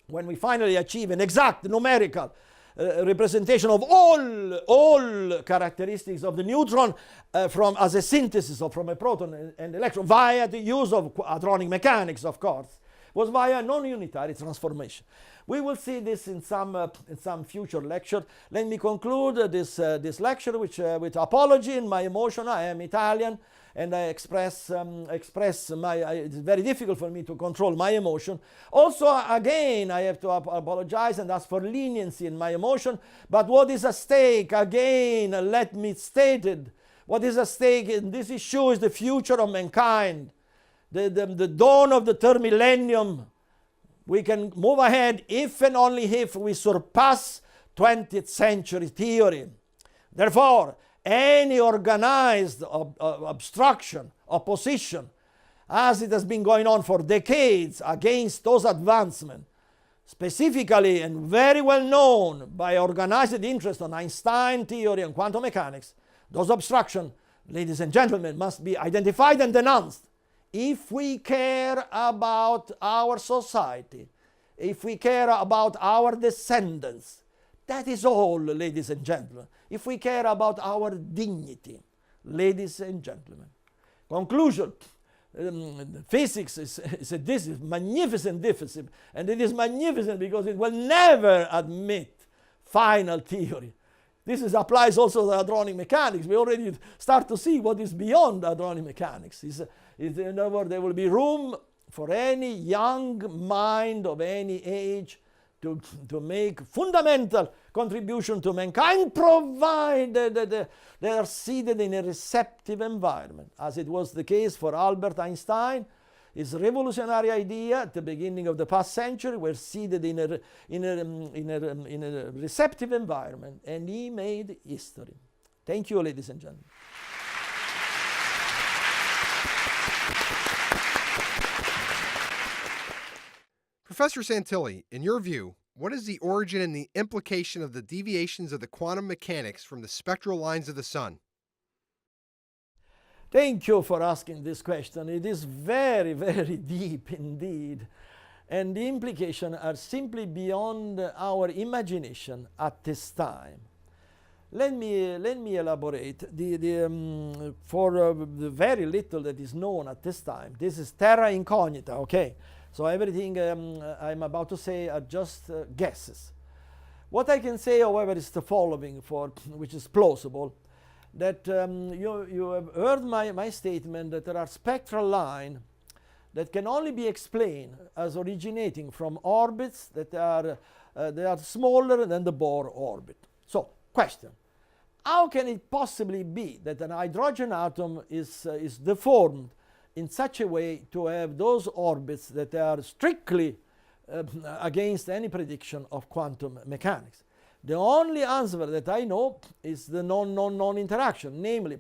when we finally achieved an exact numerical representation of all characteristics of the neutron as a synthesis from a proton and electron via the use of hadronic mechanics, of course, was via non-unitary transformation. We will see this in some future lecture. Let me conclude this lecture with apology in my emotion. I am Italian, and I express my. It's very difficult for me to control my emotion. Also, again, I have to apologize and ask for leniency in my emotion. But what is at stake? Again, let me state it. What is at stake in this issue is the future of mankind. The dawn of the third millennium. We can move ahead if and only if we surpass 20th century theory. Therefore, any organized obstruction, opposition, as it has been going on for decades against those advancements, specifically and very well known by organized interest on Einstein theory and quantum mechanics, those obstructions, ladies and gentlemen, must be identified and denounced. If we care about our society, if we care about our descendants, that is all, ladies and gentlemen. If we care about our dignity, ladies and gentlemen. Conclusion, physics is a magnificent deficit, and it is magnificent because it will never admit final theory. This applies also to hadronic mechanics. We already start to see what is beyond hadronic mechanics. In other words, there will be room for any young mind of any age to make fundamental contribution to mankind, provided that they are seated in a receptive environment, as it was the case for Albert Einstein. His revolutionary idea at the beginning of the past century were seated in a receptive environment, and he made history. Thank you, ladies and gentlemen. Professor Santilli, in your view, what is the origin and the implication of the deviations of the quantum mechanics from the spectral lines of the sun? Thank you for asking this question. It is very, very deep indeed. And the implications are simply beyond our imagination at this time. Let me elaborate. For the very little that is known at this time, this is terra incognita, okay? So everything I'm about to say are just guesses. What I can say, however, is the following, which is plausible, that you have heard my statement that there are spectral lines that can only be explained as originating from orbits that are smaller than the Bohr orbit. So, question. How can it possibly be that an hydrogen atom is deformed in such a way to have those orbits that are strictly against any prediction of quantum mechanics? The only answer that I know is the non interaction, namely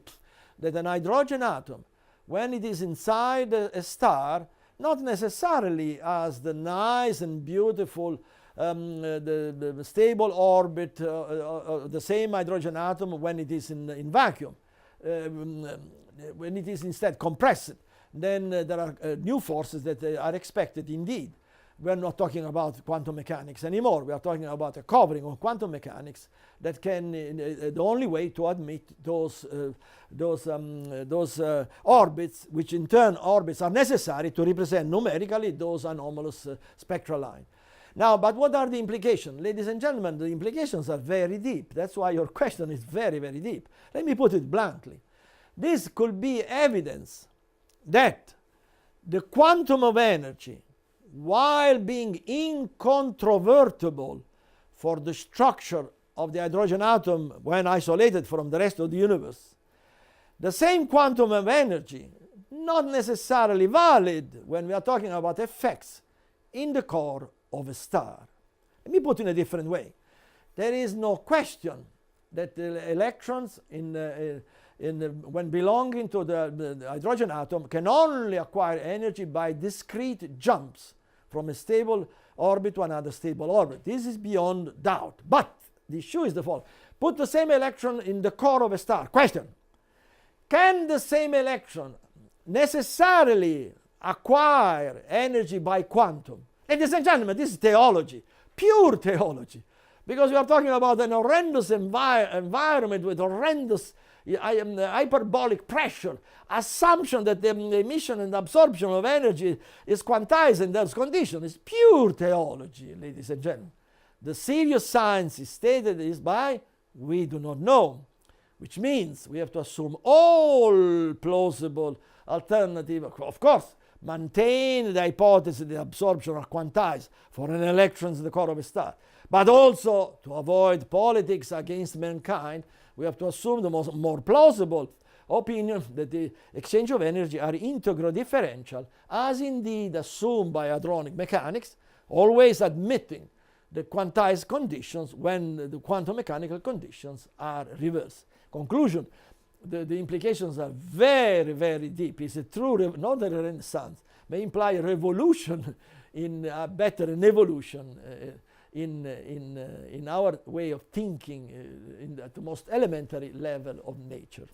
that an hydrogen atom, when it is inside a star, not necessarily has the nice and beautiful the stable orbit, the same hydrogen atom when it is in vacuum. When it is instead compressed, then there are new forces that are expected indeed. We are not talking about quantum mechanics anymore. We are talking about a covering of quantum mechanics that can, the only way to admit those orbits, which in turn orbits are necessary to represent numerically those anomalous spectral lines. Now, but what are the implications? Ladies and gentlemen, the implications are very deep. That's why your question is very, very deep. Let me put it bluntly. This could be evidence that the quantum of energy, while being incontrovertible for the structure of the hydrogen atom when isolated from the rest of the universe, the same quantum of energy, not necessarily valid when we are talking about effects in the core of a star. Let me put it in a different way. There is no question that the electrons when belonging to the hydrogen atom can only acquire energy by discrete jumps from a stable orbit to another stable orbit. This is beyond doubt. But the issue is the following. Put the same electron in the core of a star. Question. Can the same electron necessarily acquire energy by quantum? Ladies and gentlemen, this is theology, pure theology, because we are talking about an horrendous environment with horrendous hyperbolic pressure, assumption that the emission and absorption of energy is quantized in those conditions. It's pure theology, ladies and gentlemen. The serious science is stated is by we do not know, which means we have to assume all plausible alternative, of course, maintain the hypothesis that the absorption are quantized for an electron in the core of a star. But also, to avoid politics against mankind, we have to assume the more plausible opinion that the exchange of energy are integro-differential, as indeed assumed by hadronic mechanics, always admitting the quantized conditions when the quantum mechanical conditions are reversed. Conclusion, the implications are very, very deep. It's a true, not a renaissance, may imply a revolution in better an evolution in our way of thinking at the most elementary level of nature.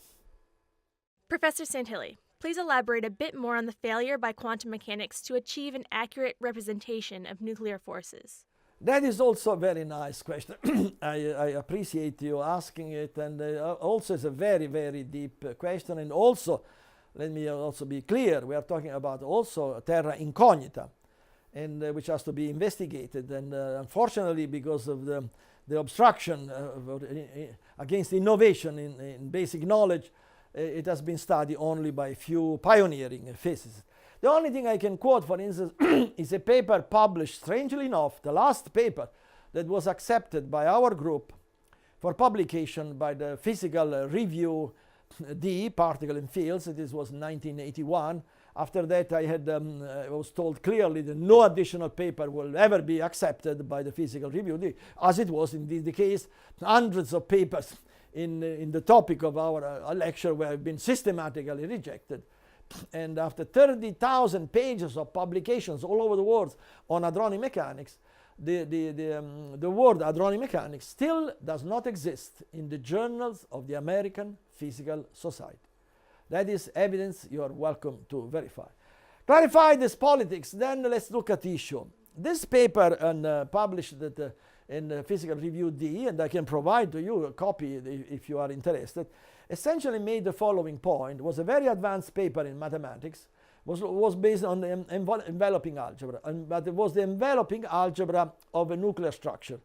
Professor Santilli, please elaborate a bit more on the failure by quantum mechanics to achieve an accurate representation of nuclear forces. That is also a very nice question. I appreciate you asking it, and also it's a very, very deep question. And also, let me also be clear, we are talking about also terra incognita, and which has to be investigated. And unfortunately, because of the obstruction against innovation in basic knowledge, it has been studied only by a few pioneering physicists. The only thing I can quote, for instance, is a paper published, strangely enough, the last paper that was accepted by our group for publication by the Physical Review D, Particle and Fields. This was 1981. After that, I was told clearly that no additional paper will ever be accepted by the Physical Review D, as it was in the case. Hundreds of papers in the topic of our lecture have been systematically rejected. And after 30,000 pages of publications all over the world on hadronic mechanics, the word hadronic mechanics still does not exist in the journals of the American Physical Society. That is evidence you are welcome to verify. Clarify this politics, then let's look at the issue. This paper published in Physical Review D, and I can provide to you a copy if you are interested, essentially made the following point. It was a very advanced paper in mathematics, was based on the enveloping algebra, but it was the enveloping algebra of a nuclear structure.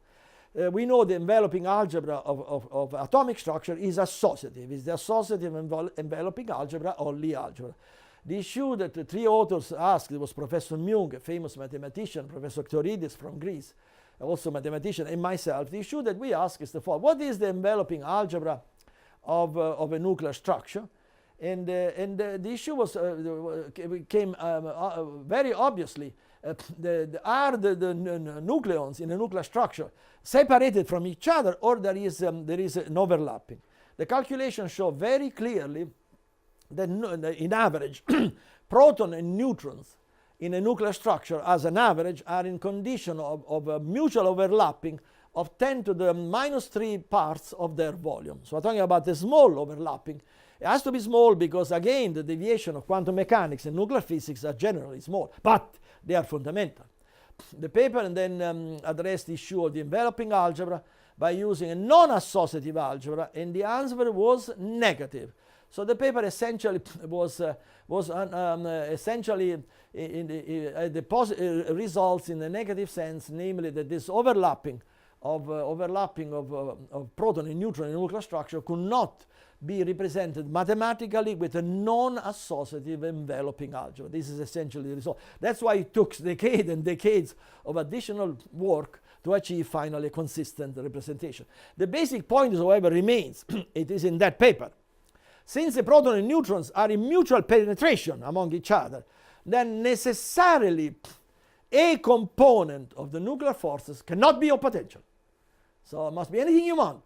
We know the enveloping algebra of atomic structure is associative. It's the associative enveloping algebra or Lie algebra. The issue that the three authors asked, it was Professor Myung, a famous mathematician, Professor Theoridis from Greece, also mathematician, and myself. The issue that we ask is the following. What is the enveloping algebra of a nuclear structure? And the issue was came very obviously. Are the nucleons in a nuclear structure separated from each other, or there is an overlapping? The calculations show very clearly that in average, proton and neutrons in a nuclear structure as an average are in condition of a mutual overlapping of 10 to the minus 3 parts of their volume. So we're talking about a small overlapping. It has to be small because, again, the deviation of quantum mechanics and nuclear physics are generally small, but they are fundamental. The paper then addressed the issue of the enveloping algebra by using a non-associative algebra, and the answer was negative. So the paper essentially essentially results in a negative sense, namely that this overlapping of proton and neutron in nuclear structure could not be represented mathematically with a non-associative enveloping algebra. This is essentially the result. That's why it took decades and decades of additional work to achieve finally a consistent representation. The basic point, however, remains. It is in that paper. Since the proton and neutrons are in mutual penetration among each other, then necessarily a component of the nuclear forces cannot be of potential. So it must be anything you want.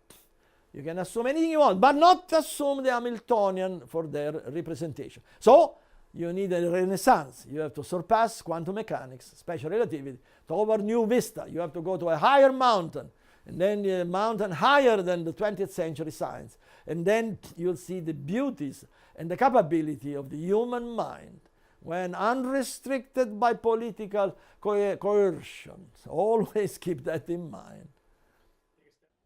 You can assume anything you want, but not assume the Hamiltonian for their representation. So you need a renaissance. You have to surpass quantum mechanics, special relativity, toward new vista. You have to go to a higher mountain, and then a mountain higher than the 20th century science. And then you'll see the beauties and the capability of the human mind when unrestricted by political coercion. Always keep that in mind.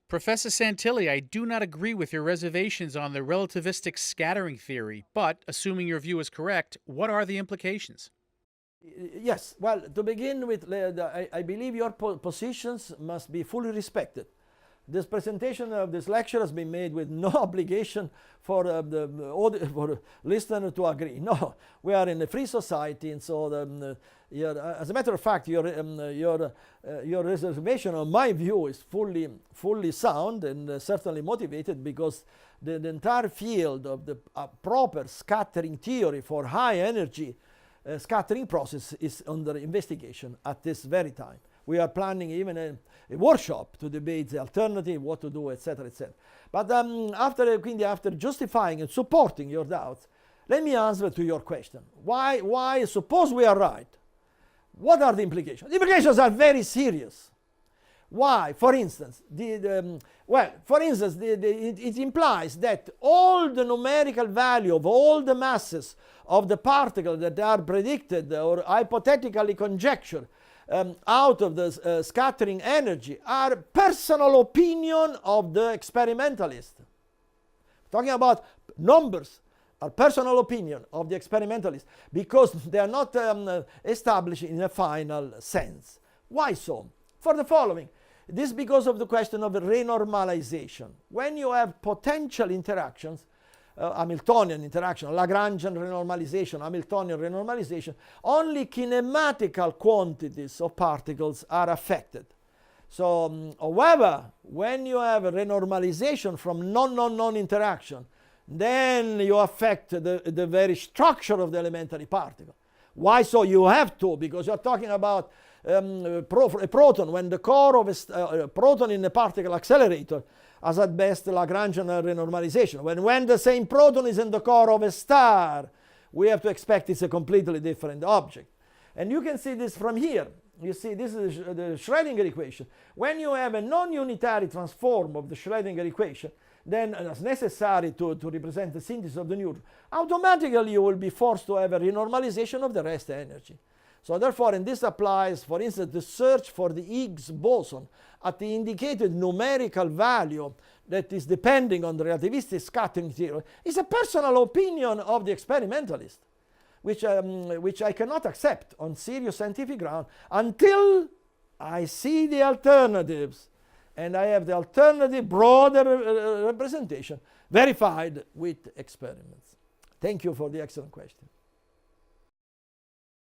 Professor Santilli, I do not agree with your reservations on the relativistic scattering theory, but assuming your view is correct, what are the implications? Yes, well, to begin with, I believe your positions must be fully respected. This presentation of this lecture has been made with no obligation for the listener to agree. No, we are in a free society, and so as a matter of fact, your reservation on my view is fully sound and certainly motivated, because the entire field of the proper scattering theory for high energy scattering process is under investigation at this very time. We are planning even a workshop to debate the alternative, what to do, etc., etc. But after justifying and supporting your doubts, let me answer to your question. Why suppose we are right? What are the implications? The implications are very serious. Why? For instance, it implies that all the numerical value of all the masses of the particles that are predicted or hypothetically conjectured out of the scattering energy are personal opinion of the experimentalist. Talking about numbers are personal opinion of the experimentalist, because they are not established in a final sense. Why so? For the following. This is because of the question of renormalization. When you have potential interactions, Hamiltonian interaction, Lagrangian renormalization, Hamiltonian renormalization, only kinematical quantities of particles are affected. So, however, when you have a renormalization from non interaction, then you affect the very structure of the elementary particle. Why so? You have to, because you're talking about a proton. When the core of a proton in a particle accelerator has at best Lagrangian renormalization. When the same proton is in the core of a star, we have to expect it's a completely different object. And you can see this from here. You see, this is the Schrödinger equation. When you have a non-unitary transform of the Schrödinger equation, then as necessary to represent the synthesis of the neutron, automatically you will be forced to have a renormalization of the rest energy. So therefore, and this applies, for instance, the search for the Higgs boson at the indicated numerical value that is depending on the relativistic scattering theory is a personal opinion of the experimentalist, which I cannot accept on serious scientific ground until I see the alternatives and I have the alternative broader representation verified with experiments. Thank you for the excellent question.